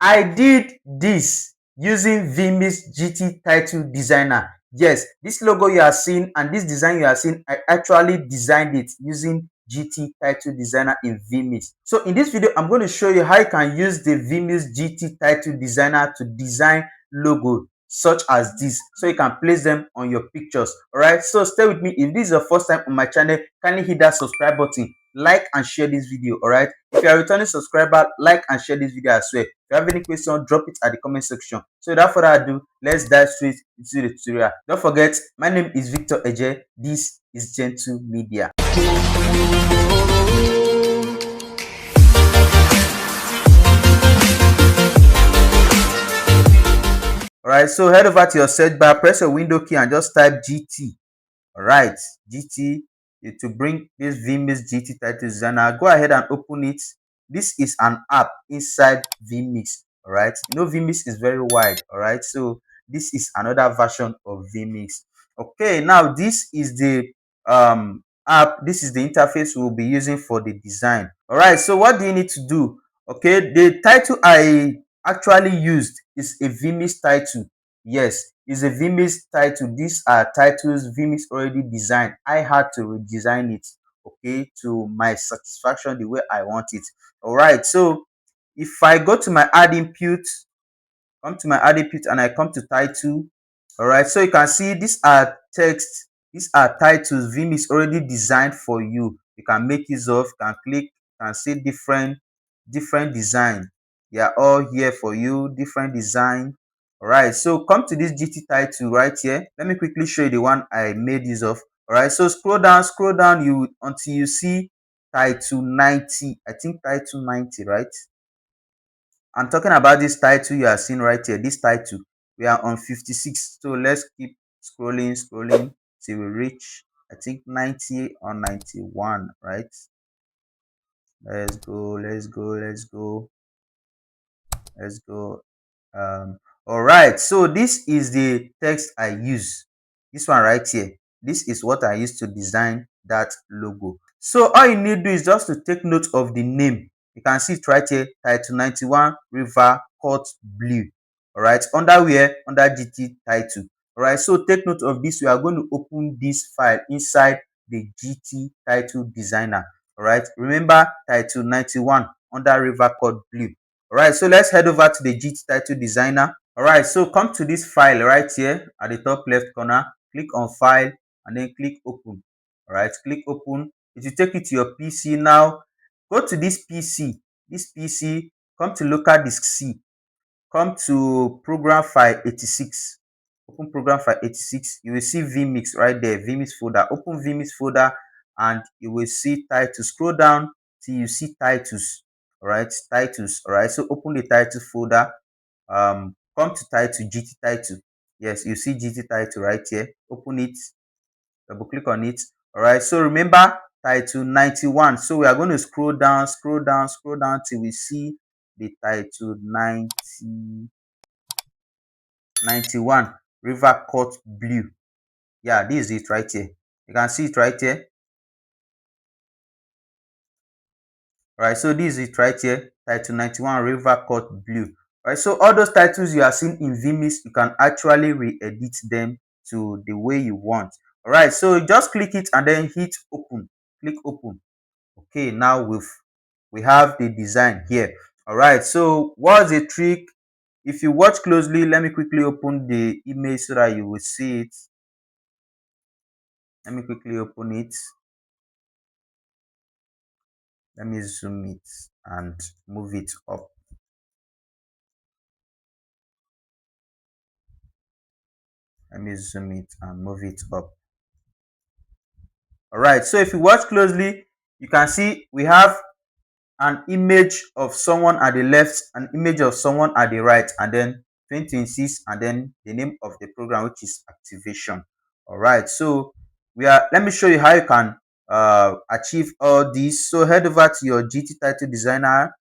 I did this using Vmix GT title designer. Yes, this logo you are seeing and this design you are seeing, I actually designed it using GT title designer in Vmix. So in this video, I'm going to show you how you can use the Vmix GT title designer to design logo such as this, so you can place them on your pictures. All right, so stay with me. If this is your first time on my channel, kindly hit that subscribe button, like and share this video. All right, if you are a returning subscriber, like and share this video as well. If you have any question, drop it at the comment section. So without further ado, let's dive straight into the tutorial. Don't forget, my name is Victor Eje. This is Gentle Media. Alright, so head over to your search bar, press your window key and just type GT. Alright, GT to bring this Vmix GT title designer. Go ahead and open it. This is an app inside Vmix. Alright, you know Vmix is very wide. Alright, so this is another version of Vmix. Okay, now this is the app. This is the interface we'll be using for the design. Alright, so what do you need to do? Okay, the title I actually used is a Vmix title. Yes, it's a Vmix title. These are titles Vmix already designed. I had to redesign it, okay, to my satisfaction, the way I want it. All right, so if I go to my add input, and I come to title. All right, so you can see these are text, these are titles Vmix already designed for you. You can make use of, can click, can see different design. They are all here for you, different design. All right, so come to this GT title right here. Let me quickly show you the one I made use of. All right, so scroll down you until you see title 90. I think title 90, right? I'm talking about this title you are seeing right here. This title, we are on 56. So let's keep scrolling till we reach, I think, 90 or 91, right? Let's go, let's go, let's go, let's go. All right, so this is the text I use. This one right here. This is what I used to design that logo. So all you need to do is just to take note of the name. You can see it right here, title 91 river cut blue. All right, under where? Under GT title. All right, so take note of this. We are going to open this file inside the GT title designer. All right, remember title 91 under river cut blue. All right, so let's head over to the GT title designer. All right, so come to this file right here at the top left corner, click on file and then click open. All right, click open. It will take you to your PC. Now go to this PC, come to local disk C, come to program file 86, open program file 86. You will see Vmix right there, Vmix folder. Open Vmix folder and you will see title. Scroll down till you see titles. All right, titles. All right, so open the title folder. Come to title, GT title. Yes, you see GT title right here. Open it, double click on it. All right, so remember title 91. So we are going to scroll down till we see the title 91 river cut blue. Yeah, this is it right here. You can see it right here. All right, so this is it right here, title 91 river cut blue. All right, so all those titles you are seeing in Vmix, you can actually re-edit them to the way you want. All right, so just click it and then hit open. Click open. Okay, now we have the design here. All right, so what's the trick? If you watch closely, let me quickly open the image so that you will see it. Let me quickly open it. Let me zoom it and move it up. Let me zoom it and move it up. All right, so if you watch closely, you can see we have an image of someone at the left, an image of someone at the right, and then 2026, and then the name of the program, which is activation. All right, so let me show you how you can achieve all this. So head over to your GT title designer.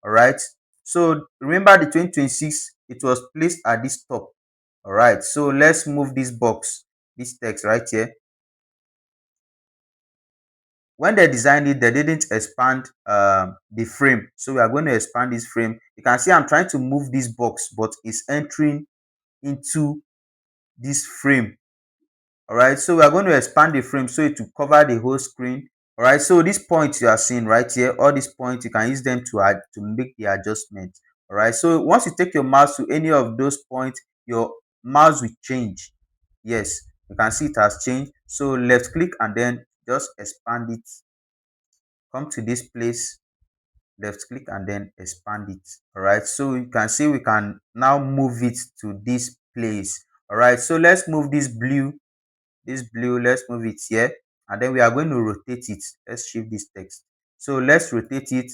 All right, so remember the 2026, it was placed at this top. All right, so let's move this box, this text right here. when they designed it, they didn't expand the frame. So we are going to expand this frame. You can see I'm trying to move this box, but it's entering into this frame. All right, so we are going to expand the frame so it will cover the whole screen. All right, so these points you are seeing right here, all these points, you can use them to add to make the adjustment. All right, so once you take your mouse to any of those points, your mouse will change. Yes, you can see it has changed. So left click and then just expand it. Come to this place, left click and then expand it. All right, so you can see we can now move it to this place. All right, so let's move this blue, let's move it here, and then we are going to rotate it. Let's shift this text. So let's rotate it.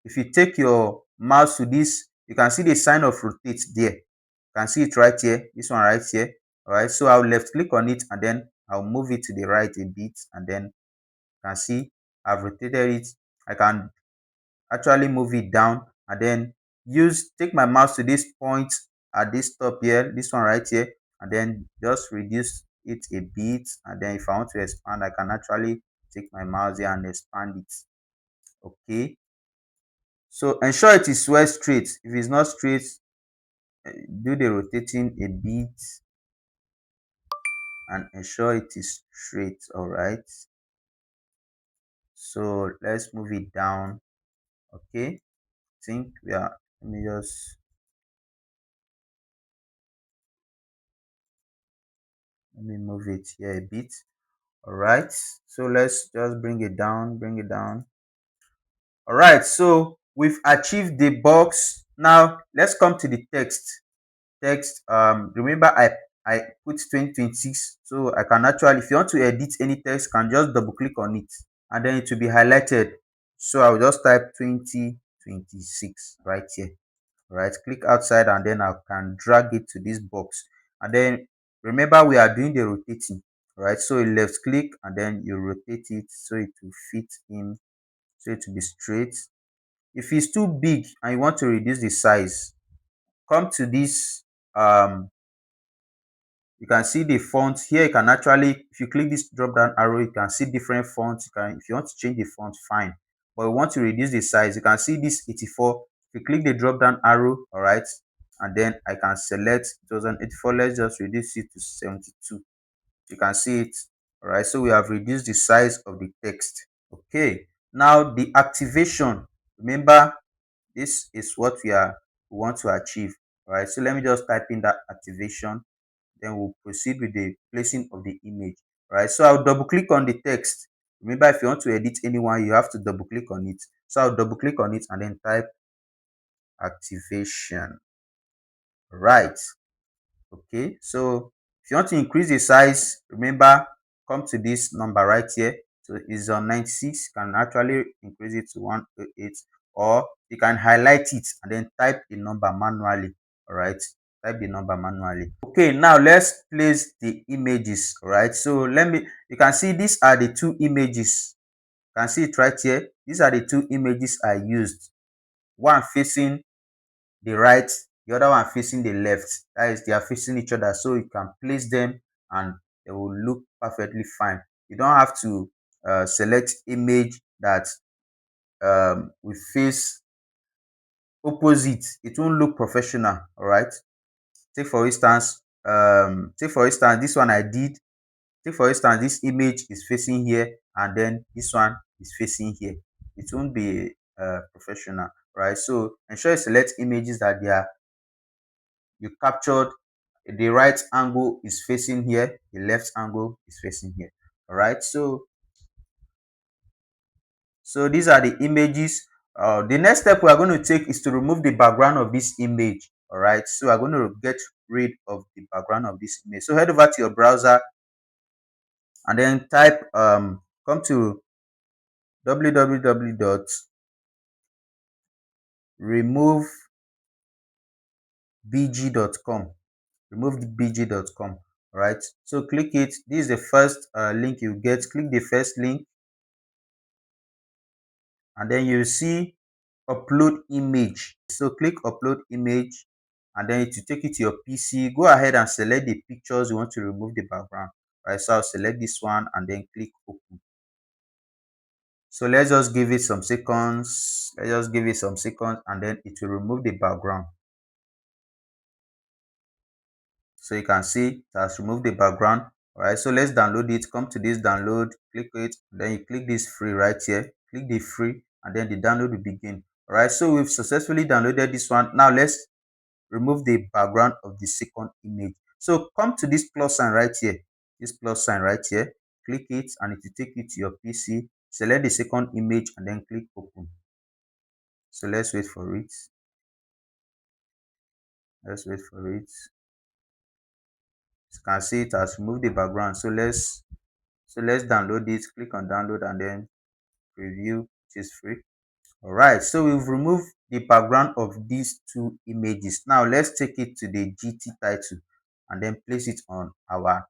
If you take your mouse to this, you can see the sign of rotate there. You can see it right here, this one right here. All right, so I'll left click on it and then I'll move it to the right a bit, and then you can see I've rotated it. I can actually move it down and then take my mouse to this point at this top here, this one right here, and then just reduce it a bit. And then if I want to expand, I can actually take my mouse here and expand it. Okay, so ensure it is well straight. If it's not straight, do the rotating a bit and ensure it is straight. All right, so let's move it down. Okay, I think we are, let me move it here a bit. All right, so let's just bring it down. All right, so we've achieved the box. Now let's come to the text. Remember I put 2026, so I can actually, if you want to edit any text, can just double click on it and then it will be highlighted. So I'll just type 2026 right here. Right, click outside and then I can drag it to this box. And then remember we are doing the rotating. Right, so you left click and then you rotate it so it will fit in, so it will be straight. If it's too big and you want to reduce the size, come to this. You can see the font here. You can actually, if you click this drop down arrow, you can see different fonts. You can, if you want to change the font, fine, but you want to reduce the size, you can see this 84. If you click the drop down arrow, all right, and then I can select 2084. Let's just reduce it to 72. You can see it. All right, so we have reduced the size of the text. Okay, now the activation, remember this is what we want to achieve. All right, so let me just type in that activation, then we'll proceed with the placing of the image. All right, so I'll double click on the text. Remember, if you want to edit anyone, you have to double click on it. So I'll double click on it and then type activation. Right, okay, so if you want to increase the size, remember, come to this number right here. So it's on 96. You can actually increase it to 108, or you can highlight it and then type the number manually. All right, type the number manually. Okay, now let's place the images. All right, so you can see these are the two images. You can see it right here. These are the two images I used, one facing the right, the other one facing the left. That is, they are facing each other, so you can place them and they will look perfectly fine. You don't have to select image that will face opposite. It won't look professional. All right, take for instance, this one I did. Take for instance, this image is facing here and then this one is facing here. It won't be professional, right? So ensure you select images that you captured. The right angle is facing here, the left angle is facing here. All right, so these are the images. The next step we are going to take is to remove the background of this image. All right, so we're going to get rid of the background of this image. So head over to your browser and then type come to www.removebg.com. removebg.com. All right, so click it. This is the first link you get. Click the first link and then you see upload image. So click upload image and then it will take you to your PC. Go ahead and select the pictures you want to remove the background. All right, so I'll select this one and then click open. So let's just give it some seconds. Let's just give it some seconds, and then it will remove the background. So you can see it has removed the background. All right, so let's download it. Come to this download, click it, then you click this free right here. Click the free, and then the download will begin. All right, so we've successfully downloaded this one. Now let's remove the background of the second image. So come to this plus sign right here. This plus sign right here. Click it, and it will take you to your PC. Select the second image, and then click open. So let's wait for it. Let's wait for it. You can see it has removed the background. So let's download it. Click on download, and then preview, which is free. All right, so we've removed the background of these two images. Now let's take it to the GT title and then place it on our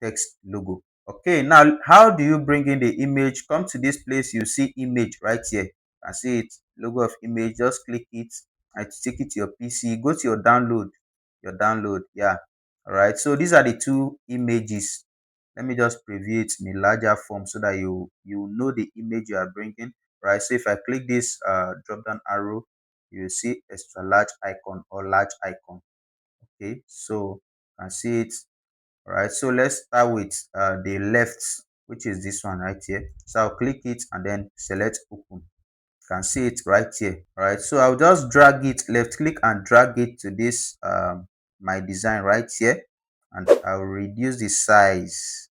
text logo. Okay, now how do you bring in the image? Come to this place, you see image right here. You can see it, logo of image. Just click it and take it to your PC. Go to your download. Yeah. All right, so these are the two images. Let me just preview it in a larger form so that you know the image you are bringing. Right, so if I click this drop down arrow, you will see extra large icon or large icon. Okay, so you can see it. All right, so let's start with the left, which is this one right here. So I'll click it and then select open. You can see it right here. All right, so I'll just drag it, left click and drag it to this my design right here, and I'll reduce the size.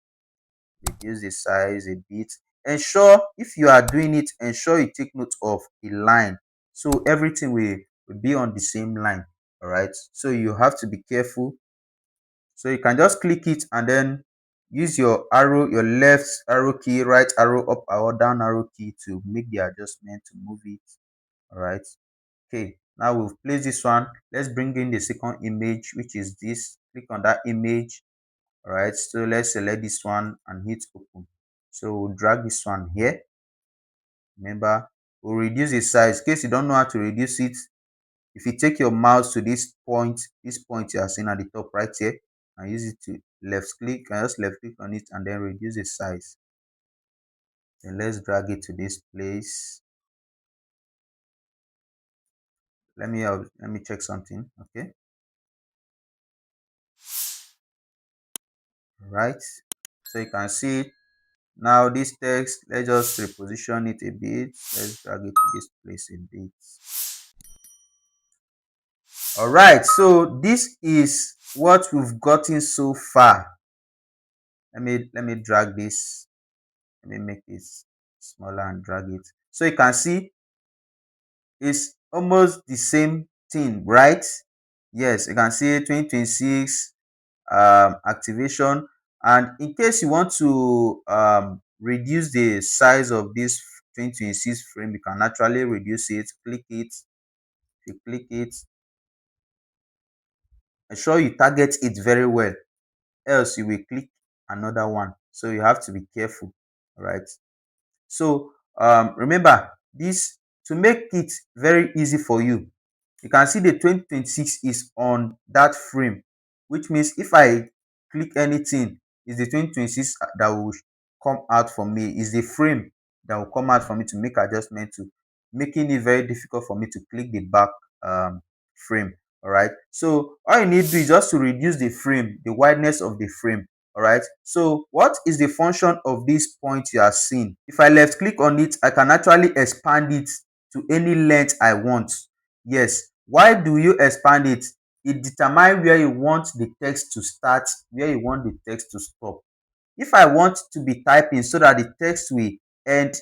Reduce the size a bit. Ensure, if you are doing it, ensure you take note of a line, so everything will be on the same line. All right, so you have to be careful. So you can just click it and then use your arrow, your left arrow key, right arrow, up or down arrow key to make the adjustment to move it. All right, okay, now we've placed this one. Let's bring in the second image, which is this. Click on that image. All right, so let's select this one and hit open. So we'll drag this one here. Remember, we'll reduce the size. In case you don't know how to reduce it, if you take your mouse to this point you are seeing at the top right here, and use it to left click, and just left click on it and then reduce the size. Then let's drag it to this place. Let me check something. Okay, right. So you can see now this text. Let's just reposition it a bit. Let's drag it to this place a bit. All right, so this is what we've gotten so far. Let me drag this. Let me make this smaller and drag it. So you can see it's almost the same thing, right? Yes, you can see 2026 activation. And in case you want to reduce the size of this 2026 frame, you can naturally reduce it. Click it. If you click it, ensure you target it very well, else you will click another one. So you have to be careful. All right, so remember this, to make it very easy for you. You can see the 2026 is on that frame, which means if I click anything, is the 2026 that will come out for me, is the frame that will come out for me to make adjustment to, making it very difficult for me to click the back frame. All right, so all you need to do is just to reduce the frame, the wideness of the frame. All right, so what is the function of this point you are seeing? If I left click on it, I can actually expand it to any length I want. Yes, why do you expand it? It determines where you want the text to start, where you want the text to stop. If I want to be typing so that the text will end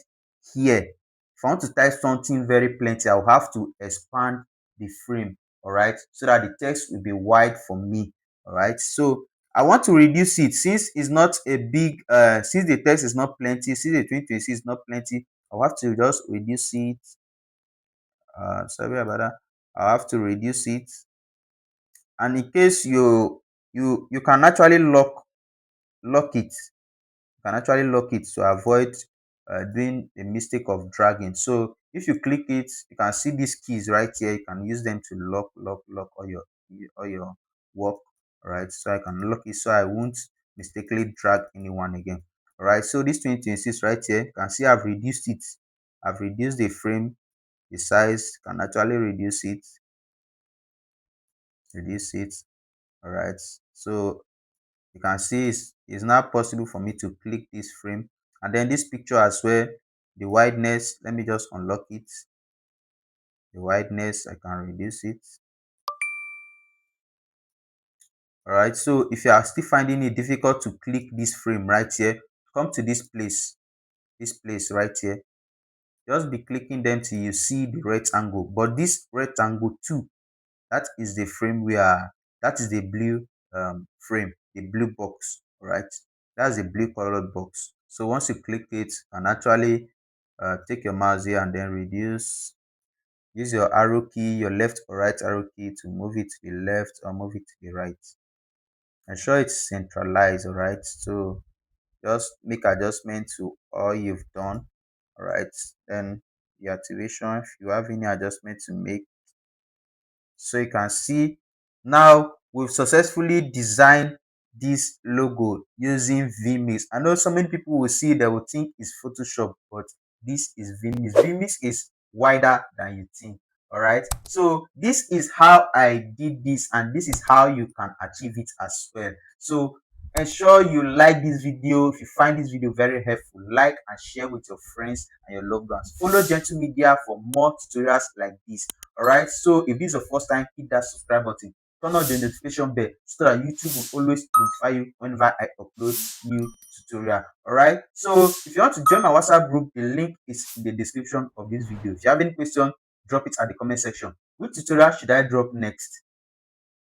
here, if I want to type something very plenty, I'll have to expand the frame. All right, so that the text will be wide for me. All right, so I want to reduce it since it's not a big since the text is not plenty, since the 2026 is not plenty, I'll have to just reduce it. Sorry about that. I'll have to reduce it. And in case you can actually lock it. You can actually lock it to avoid doing the mistake of dragging. So if you click it, you can see these keys right here. You can use them to lock all your work. All right, so I can lock it so I won't mistakenly drag anyone again. All right, so this 2026 right here, you can see I've reduced it. I've reduced the frame, the size, can actually reduce it. All right, so you can see it's not possible for me to click this frame. And then this picture as well, the wideness, let me just unlock it. The wideness, I can reduce it. All right, so if you are still finding it difficult to click this frame right here, come to this place right here. Just be clicking them till you see the rectangle. But this rectangle too, that is the frame that is the blue frame, the blue box. All right, that's the blue colored box. So once you click it, you can actually take your mouse here and then reduce. Use your arrow key, your left or right arrow key, to move it to the left or move it to the right. Ensure it's centralized. All right, so just make adjustment to all you've done. All right, then the activation, if you have any adjustment to make. So you can see now we've successfully designed this logo using Vmix. I know so many people will see, they will think it's Photoshop, but this is Vmix. Vmix is wider than you think. All right, so this is how I did this, and this is how you can achieve it as well. So ensure you like this video. If you find this video very helpful, like and share with your friends and your loved ones. Follow Gentle Media for more tutorials like this. All right, so if this is your first time, hit that subscribe button, turn on the notification bell so that YouTube will always notify you whenever I upload new tutorial. All right, so if you want to join my WhatsApp group, the link is in the description of this video. If you have any question, drop it at the comment section. Which tutorial should I drop next?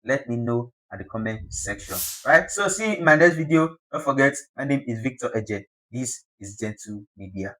Let me know at the comment section. Right, so see you in my next video. Don't forget, my name is Victor Eje. This is Gentle Media.